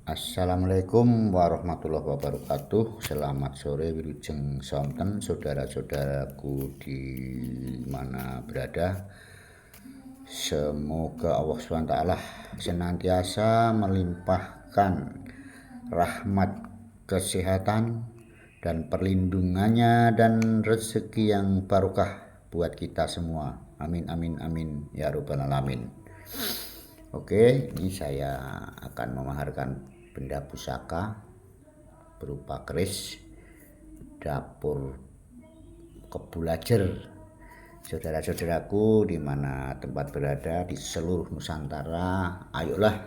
Assalamualaikum warahmatullahi wabarakatuh. Selamat sore wilujeng sonten saudara-saudaraku di mana berada. Semoga Allah SWT senantiasa melimpahkan rahmat kesehatan dan perlindungannya dan rezeki yang barokah buat kita semua. Amin amin amin ya rabbal alamin. Oke, ini saya akan memaharkan benda pusaka berupa keris dapur kebulajer. Saudara-saudaraku di mana tempat berada di seluruh Nusantara, ayolah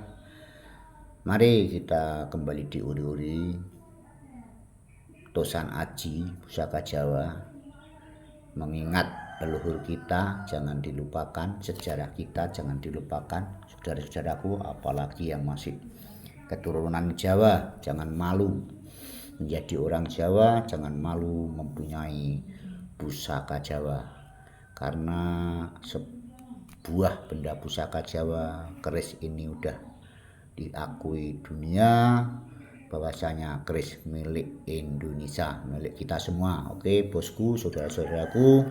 mari kita kembali diuri-uri Tosan Aji Pusaka Jawa, mengingat leluhur kita jangan dilupakan, sejarah kita jangan dilupakan. Saudara-saudaraku, apalagi yang masih keturunan Jawa, jangan malu menjadi orang Jawa, jangan malu mempunyai pusaka Jawa, karena sebuah benda pusaka Jawa, keris ini udah diakui dunia bahwasanya keris milik Indonesia, milik kita semua. Oke bosku, saudara-saudaraku,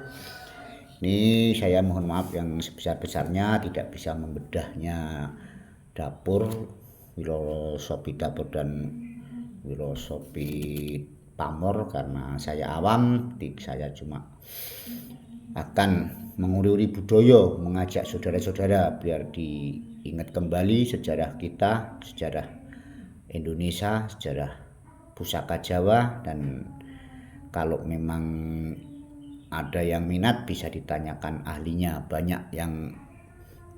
ini saya mohon maaf yang sebesar-besarnya tidak bisa membedahnya dapur, filosofi dapur dan filosofi pamor, karena saya awam. Saya cuma akan menguri-uri budaya, mengajak saudara-saudara biar diingat kembali sejarah kita, sejarah Indonesia, sejarah pusaka Jawa. Dan kalau memang ada yang minat bisa ditanyakan ahlinya, banyak yang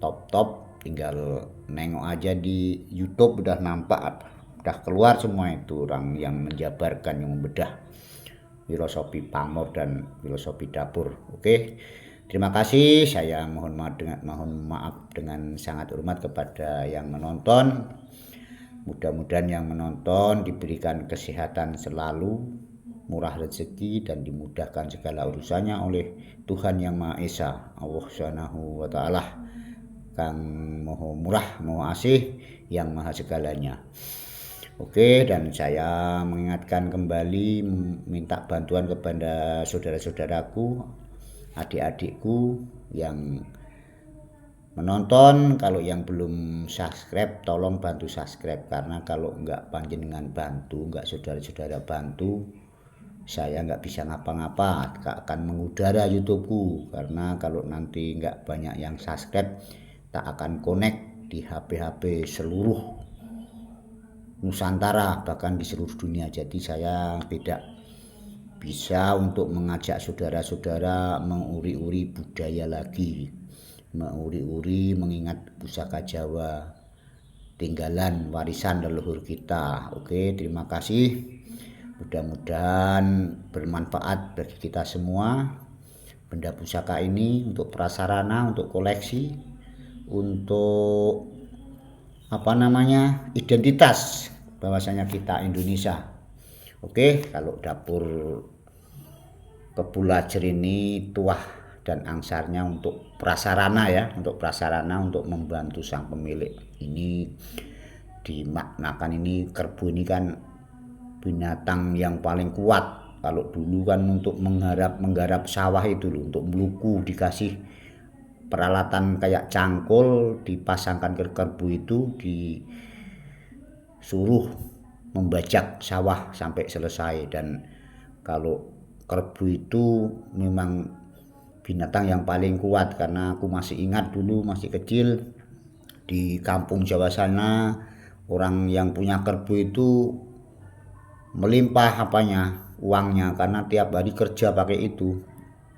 top-top, tinggal nengok aja di YouTube udah nampak, udah keluar semua itu orang yang menjabarkan, yang membedah filosofi pamor dan filosofi dapur. Oke, terima kasih. Saya mohon maaf dengan sangat hormat kepada yang menonton. Mudah-mudahan yang menonton diberikan kesehatan selalu, murah rezeki, dan dimudahkan segala urusannya oleh Tuhan Yang Maha Esa, Allah Subhanahu wa Ta'ala, Kang Moho Murah Moho Asih, yang maha segalanya. Oke, dan saya mengingatkan kembali, minta bantuan kepada saudara-saudaraku, adik-adikku yang menonton. Kalau yang belum subscribe, tolong bantu subscribe, karena kalau enggak panjenengan bantu, enggak saudara-saudara bantu, saya nggak bisa ngapa-ngapa, akan mengudara YouTubeku. Karena kalau nanti nggak banyak yang subscribe, tak akan connect di HP-HP seluruh Nusantara, bahkan di seluruh dunia. Jadi saya tidak bisa untuk mengajak saudara-saudara menguri-uri budaya lagi, menguri-uri mengingat pusaka Jawa, tinggalan warisan leluhur kita. Oke, terima kasih. Mudah-mudahan bermanfaat bagi kita semua. Benda pusaka ini untuk prasarana, untuk koleksi, untuk identitas bahwasanya kita Indonesia. Oke, kalau dapur kebulajer ini tuah dan angsarnya untuk prasarana ya, untuk prasarana untuk membantu sang pemilik. Ini dimaknakan, ini kerbau ini kan binatang yang paling kuat. Kalau dulu kan untuk menggarap sawah itu loh, untuk meluku dikasih peralatan kayak cangkul, dipasangkan ke kerbau itu, disuruh membajak sawah sampai selesai. Dan kalau kerbau itu memang binatang yang paling kuat, karena aku masih ingat dulu masih kecil di kampung Jawa sana, orang yang punya kerbau itu melimpah uangnya, karena tiap hari kerja pakai itu,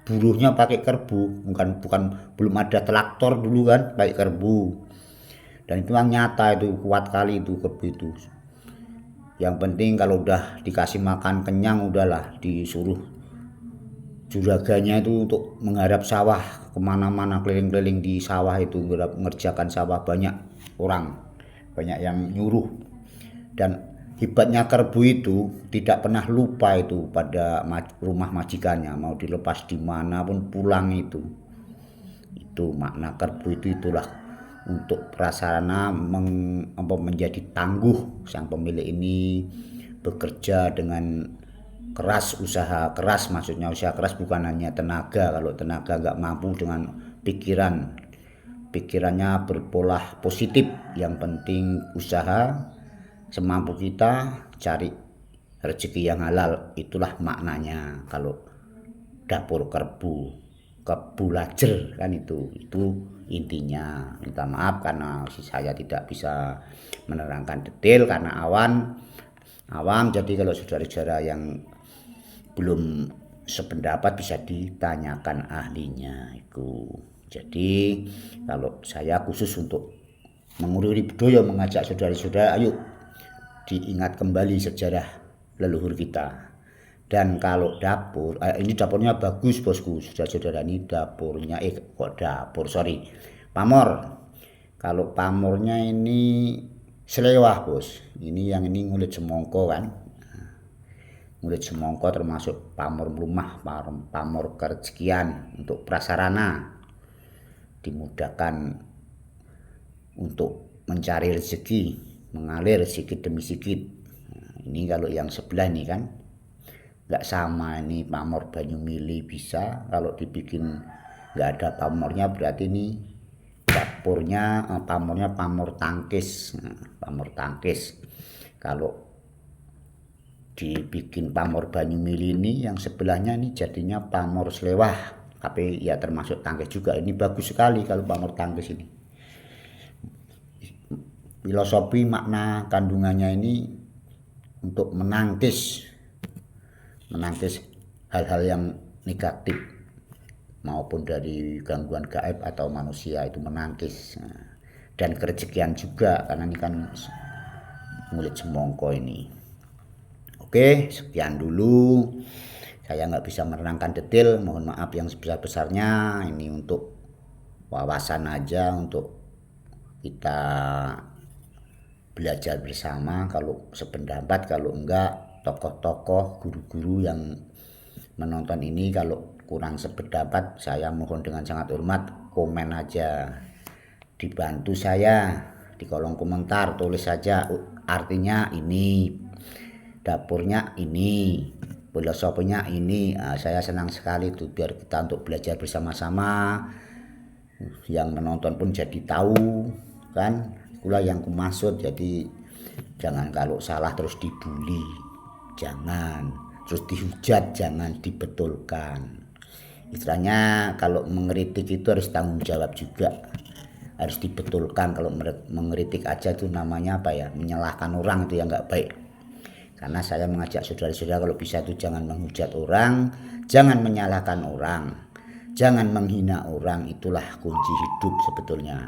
buruhnya pakai kerbau, bukan belum ada traktor dulu kan, pakai kerbau. Dan itu yang nyata, itu kuat kali itu kerbau itu. Yang penting kalau udah dikasih makan kenyang, udahlah disuruh juraganya itu untuk menggarap sawah kemana-mana, keliling-keliling di sawah itu, mengerjakan sawah. Banyak orang, banyak yang nyuruh. Dan hebatnya kerbau itu tidak pernah lupa itu pada rumah majikannya, mau dilepas dimanapun pulang itu makna kerbau itu. Itulah untuk prasarana menjadi tangguh. Sang pemilik ini bekerja dengan keras, usaha keras, maksudnya usaha keras bukan hanya tenaga. Kalau tenaga nggak mampu, dengan pikirannya berpola positif. Yang penting usaha semampu kita, cari rezeki yang halal. Itulah maknanya kalau dapur kebu lajer kan, itu intinya. Minta maaf karena saya tidak bisa menerangkan detail karena awam. Jadi kalau saudara-saudara yang belum sependapat bisa ditanyakan ahlinya itu. Jadi kalau saya khusus untuk mengurui budaya, mengajak saudara-saudara, ayo diingat kembali sejarah leluhur kita. Dan kalau dapur, ini dapurnya bagus bosku, saudara-saudara, ini dapurnya pamor. Kalau pamornya ini selewah bos, ini yang ini ngulit semongko kan, ngulit semongko termasuk pamor rumah, pamor kerezekian untuk prasarana, dimudahkan untuk mencari rezeki, mengalir sedikit demi sedikit. Ini kalau yang sebelah ini kan nggak sama, ini pamor Banyumili bisa. Kalau dibikin nggak ada pamornya berarti ini dapurnya pamornya pamor tangkis. Pamor tangkis. Kalau dibikin pamor Banyumili ini yang sebelahnya ini jadinya pamor selewah, tapi ya termasuk tangkis juga. Ini bagus sekali kalau pamor tangkis ini. Filosofi makna kandungannya ini untuk menangkis hal-hal yang negatif maupun dari gangguan gaib atau manusia, itu menangkis. Dan kerezekian juga karena ini kan ngulit semongko ini. Oke, sekian dulu. Saya nggak bisa menerangkan detail, mohon maaf yang sebesar-besarnya. Ini untuk wawasan aja, untuk kita belajar bersama. Kalau sependapat, kalau enggak, tokoh-tokoh, guru-guru yang menonton ini kalau kurang sependapat, saya mohon dengan sangat hormat komen aja, dibantu saya di kolom komentar, tulis saja artinya ini, dapurnya ini, filosofinya ini. Saya senang sekali tuh, biar kita untuk belajar bersama-sama, yang menonton pun jadi tahu kan, itulah yang kumaksud. Jadi jangan kalau salah terus dibully, jangan terus dihujat, jangan dibetulkan. Istilahnya kalau mengkritik itu harus tanggung jawab juga, harus dibetulkan. Kalau mengkritik aja itu namanya apa ya, menyalahkan orang, itu yang nggak baik. Karena saya mengajak saudara-saudara kalau bisa itu jangan menghujat orang, jangan menyalahkan orang, jangan menghina orang. Itulah kunci hidup sebetulnya.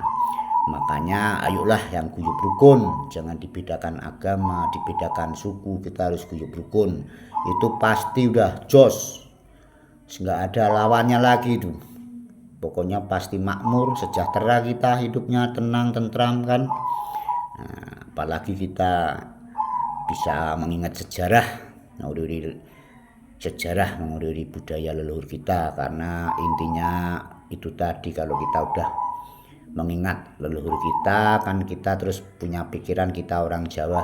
Makanya ayolah yang guyub rukun, jangan dibedakan agama, dibedakan suku, kita harus guyub rukun. Itu pasti udah jos, nggak ada lawannya lagi itu. Pokoknya pasti makmur, sejahtera kita hidupnya, tenang, tentram kan. Apalagi kita bisa mengingat sejarah, mengurus budaya leluhur kita. Karena intinya itu tadi, kalau kita udah mengingat leluhur kita kan, kita terus punya pikiran kita orang Jawa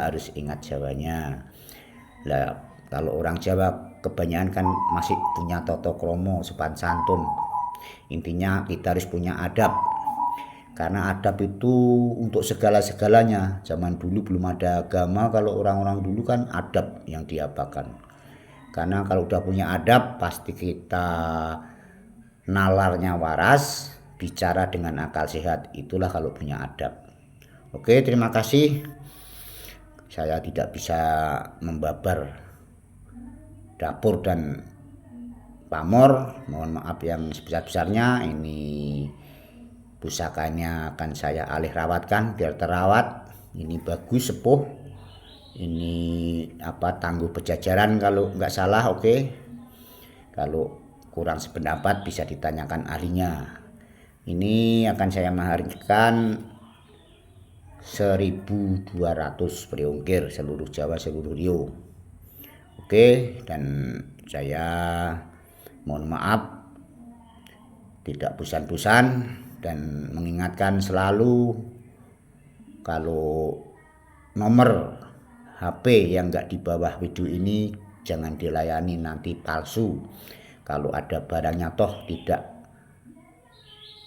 harus ingat Jawanya. Lah kalau orang Jawa kebanyakan kan masih punya toto kromo, sopan santun. Intinya kita harus punya adab, karena adab itu untuk segala-segalanya. Zaman dulu belum ada agama, kalau orang-orang dulu kan adab yang diapakan. Karena kalau udah punya adab pasti kita nalarnya waras, bicara dengan akal sehat. Itulah kalau punya adab. Oke, terima kasih. Saya tidak bisa membabar dapur dan pamor, mohon maaf yang sebesar-besarnya. Ini pusakanya akan saya alih rawatkan biar terawat. Ini bagus, sepuh. Ini tangguh pejajaran kalau nggak salah. Oke. Kalau kurang sependapat bisa ditanyakan ahlinya. Ini akan saya maharkan 1.200 priongkir seluruh Jawa, seluruh Rio. Oke, dan saya mohon maaf tidak bosan-bosan dan mengingatkan selalu kalau nomor HP yang enggak di bawah video ini jangan dilayani, nanti palsu. Kalau ada barangnya toh tidak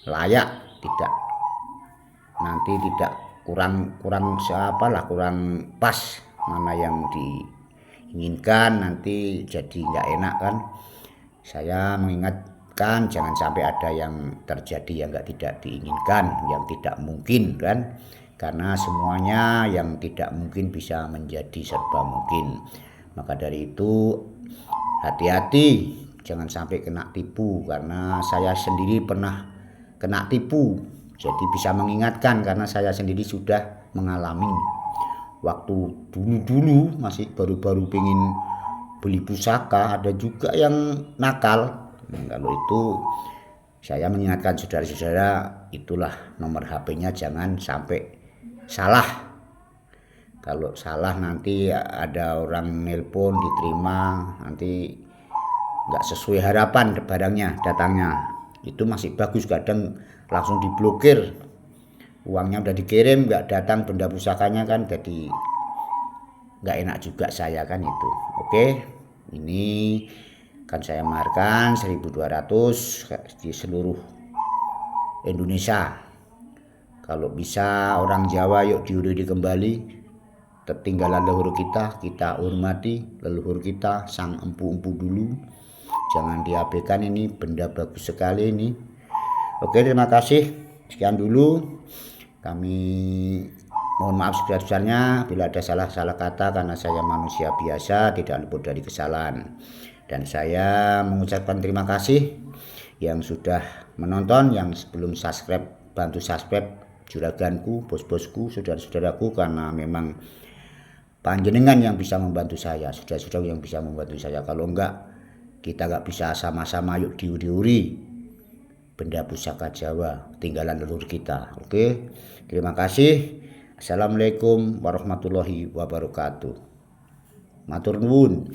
layak, nanti tidak kurang pas mana yang diinginkan, nanti jadi nggak enak kan. Saya mengingatkan jangan sampai ada yang terjadi yang tidak diinginkan, yang tidak mungkin kan, karena semuanya yang tidak mungkin bisa menjadi serba mungkin. Maka dari itu hati-hati jangan sampai kena tipu, karena saya sendiri pernah kena tipu, jadi bisa mengingatkan karena saya sendiri sudah mengalami. Waktu dulu masih baru-baru pengen beli pusaka, ada juga yang nakal. Kalau itu saya mengingatkan saudara-saudara, itulah nomor HP-nya jangan sampai salah. Kalau salah nanti ada orang nelpon diterima, nanti nggak sesuai harapan barangnya datangnya. Itu masih bagus, kadang langsung diblokir, uangnya udah dikirim nggak datang benda pusakanya kan, jadi nggak enak juga saya kan itu. Oke, ini kan saya markan 1.200 di seluruh Indonesia. Kalau bisa orang Jawa yuk diurudi kembali tertinggalan leluhur kita hormati leluhur kita, sang empu-empu dulu, jangan diabaikan, ini benda bagus sekali ini. Oke, terima kasih, sekian dulu. Kami mohon maaf sebesar-besarnya bila ada salah-salah kata, karena saya manusia biasa, tidak luput dari kesalahan. Dan saya mengucapkan terima kasih yang sudah menonton, yang sebelum subscribe bantu subscribe, juraganku, bos-bosku, saudara-saudaraku, karena memang panjenengan yang bisa membantu saya, saudara-saudara yang bisa membantu saya. Kalau enggak, kita enggak bisa sama-sama yuk diuri-uri benda pusaka Jawa tinggalan leluhur kita. Oke, terima kasih. Assalamualaikum warahmatullahi wabarakatuh. Matur nuwun.